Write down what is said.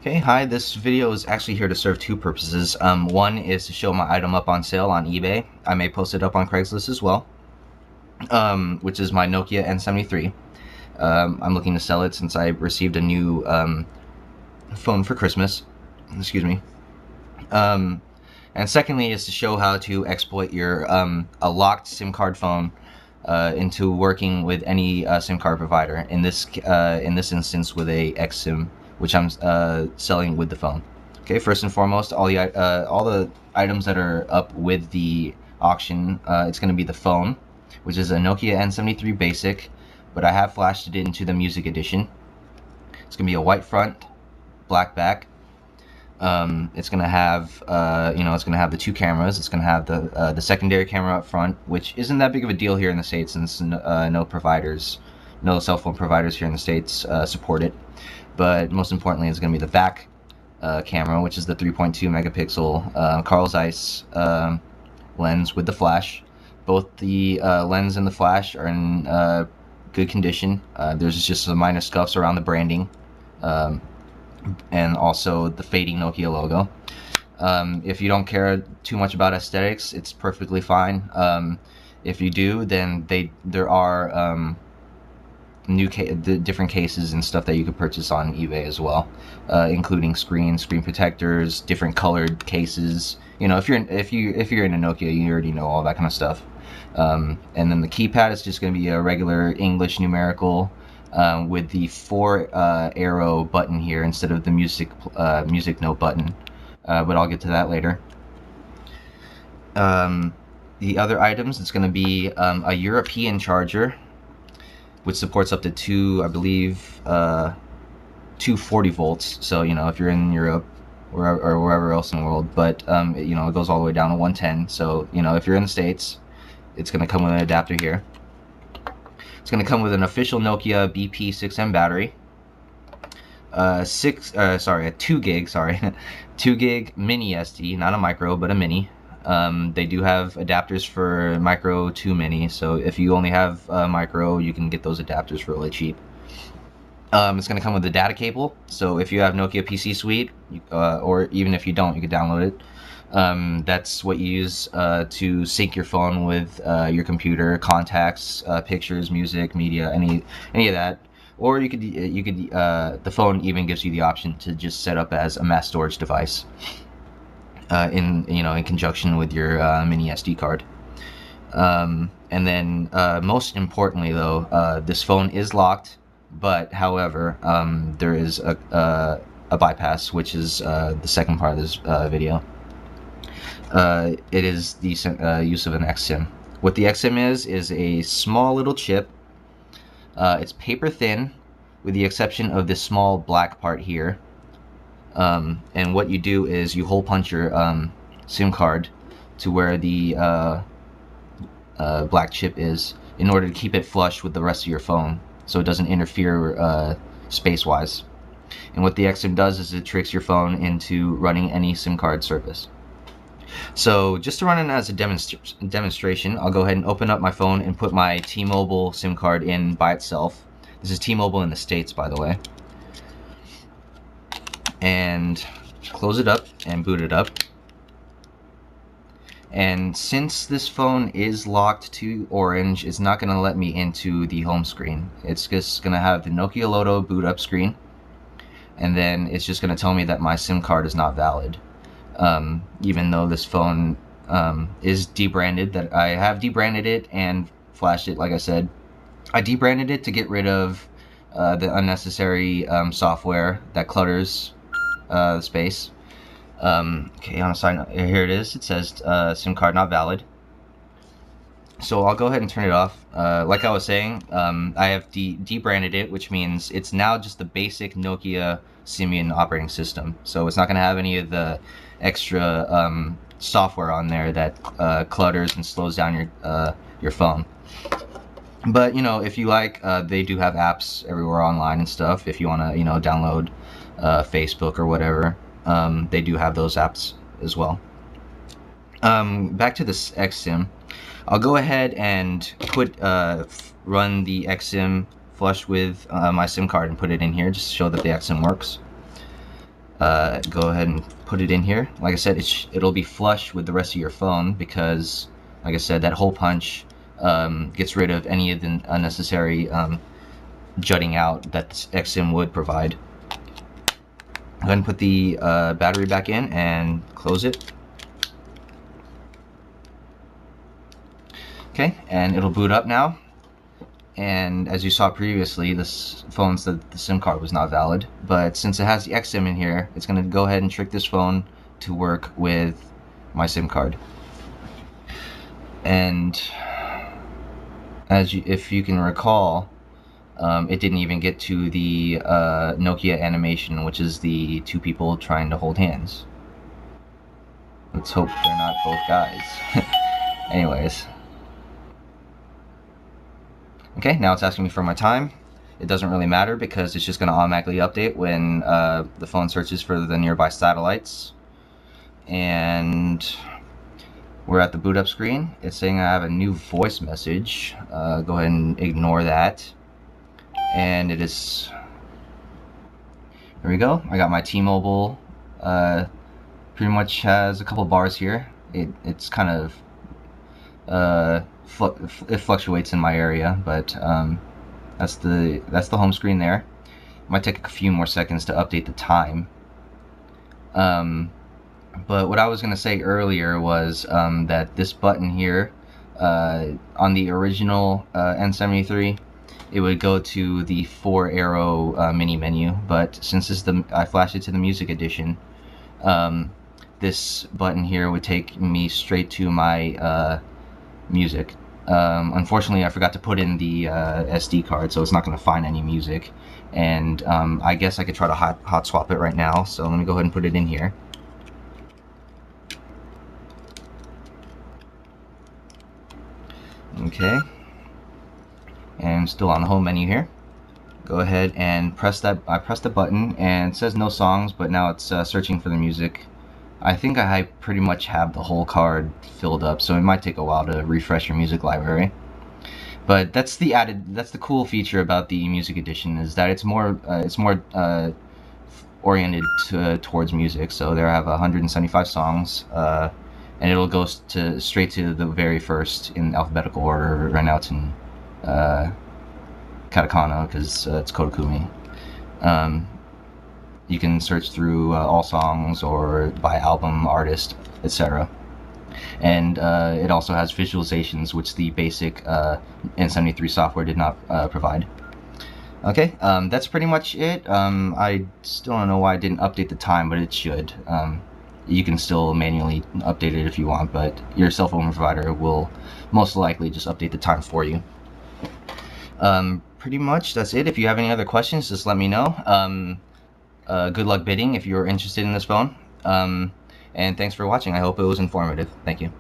Okay, hi, this video is actually here to serve two purposes. One is to show my item up on sale on eBay. I may post it up on Craigslist as well, which is my Nokia N73. I'm looking to sell it since I received a new phone for Christmas. Excuse me. And secondly is to show how to exploit your a locked SIM card phone into working with any SIM card provider. In this instance, with a XSIM, which I'm selling with the phone. Okay, first and foremost, all the items that are up with the auction, it's going to be the phone, which is a Nokia N73 Basic, but I have flashed it into the Music Edition. It's going to be a white front, black back. It's gonna have, it's gonna have the two cameras. It's gonna have the secondary camera up front, which isn't that big of a deal here in the States, since no cell phone providers here in the States support it. But most importantly, it's gonna be the back camera, which is the 3.2 megapixel Carl Zeiss lens with the flash. Both the lens and the flash are in good condition. There's just some minor scuffs around the branding. And also the fading Nokia logo. If you don't care too much about aesthetics, it's perfectly fine. If you do, then there are different cases and stuff that you could purchase on eBay as well, including screen protectors, different colored cases. You know, if you're in a Nokia, you already know all that kind of stuff. And then the keypad is just going to be a regular English numerical. With the 4 arrow button here instead of the music note button, but I'll get to that later. The other items, it's going to be a European charger, which supports up to two, I believe, 240 volts. So if you're in Europe or wherever else in the world, but it goes all the way down to 110. So if you're in the States, it's going to come with an adapter here. It's going to come with an official Nokia BP6M battery, a 2 gig, 2 gig mini SD, not a micro, but a mini. They do have adapters for micro to mini, so if you only have micro, you can get those adapters really cheap. It's going to come with a data cable, so if you have Nokia PC Suite, or even if you don't, you can download it. That's what you use to sync your phone with your computer, contacts, pictures, music, media, any of that. Or you could the phone even gives you the option to just set up as a mass storage device in conjunction with your mini SD card. And then most importantly though, this phone is locked, but however there is a bypass, which is the second part of this video. It is the use of an XSIM. What the XSIM is a small little chip. It's paper thin, with the exception of this small black part here. And what you do is you hole punch your SIM card to where the black chip is, in order to keep it flush with the rest of your phone, so it doesn't interfere space-wise. And what the XSIM does is it tricks your phone into running any SIM card service. So just to run it as a demonstration, I'll go ahead and open up my phone and put my T-Mobile SIM card in by itself. This is T-Mobile in the States, by the way. And close it up and boot it up. And since this phone is locked to orange, it's not going to let me into the home screen. It's just going to have the Nokia Loto boot up screen. And then it's just going to tell me that my SIM card is not valid. Even though this phone is debranded, that I have debranded it and flashed it. Like I said, I debranded it to get rid of the unnecessary software that clutters the space. Okay, on a side note, here it is. It says SIM card not valid. So I'll go ahead and turn it off. Like I was saying, I have debranded it, which means it's now just the basic Nokia Symbian operating system. So it's not going to have any of the extra software on there that clutters and slows down your phone. But if you like, they do have apps everywhere online and stuff. If you want to download Facebook or whatever, they do have those apps as well. Back to this XSIM, I'll go ahead and run the XSIM flush with my SIM card and put it in here just to show that the XSIM works. go ahead and put it in here. Like I said, it'll be flush with the rest of your phone because, like I said, that hole punch gets rid of any of the unnecessary jutting out that this XSIM would provide. Go ahead and put the battery back in and close it. Okay, and it'll boot up now. And as you saw previously, this phone said the SIM card was not valid, but since it has the XSIM in here, it's going to go ahead and trick this phone to work with my SIM card. And if you can recall, it didn't even get to the Nokia animation, which is the two people trying to hold hands. Let's hope they're not both guys. Anyways. Okay, now it's asking me for my time. It doesn't really matter because it's just going to automatically update when the phone searches for the nearby satellites. And we're at the boot up screen. It's saying I have a new voice message. Go ahead and ignore that. And it is... There we go. I got my T-Mobile. Pretty much has a couple bars here. It's kind of... it fluctuates in my area, but that's the home screen there. It might take a few more seconds to update the time. But what I was going to say earlier was that this button here on the original N73, it would go to the 4-arrow mini menu, but since I flashed it to the music edition, this button here would take me straight to my music. Unfortunately, I forgot to put in the SD card, so it's not going to find any music. And I guess I could try to hot swap it right now, so let me go ahead and put it in here. Okay, and still on the home menu here. Go ahead and press that. I pressed the button and it says no songs, but now it's searching for the music. I think I pretty much have the whole card filled up, so it might take a while to refresh your music library. But that's the cool feature about the music edition, is that it's more oriented towards music. So there I have 175 songs, and it'll go straight to the very first in alphabetical order. Right now it's in katakana because it's Kodakumi. You can search through all songs or by album, artist, etc. And it also has visualizations, which the basic N73 software did not provide. Okay, that's pretty much it. I still don't know why I didn't update the time, but it should. You can still manually update it if you want, but your cell phone provider will most likely just update the time for you. Pretty much that's it. If you have any other questions, just let me know. Good luck bidding if you're interested in this phone. And thanks for watching. I hope it was informative. Thank you.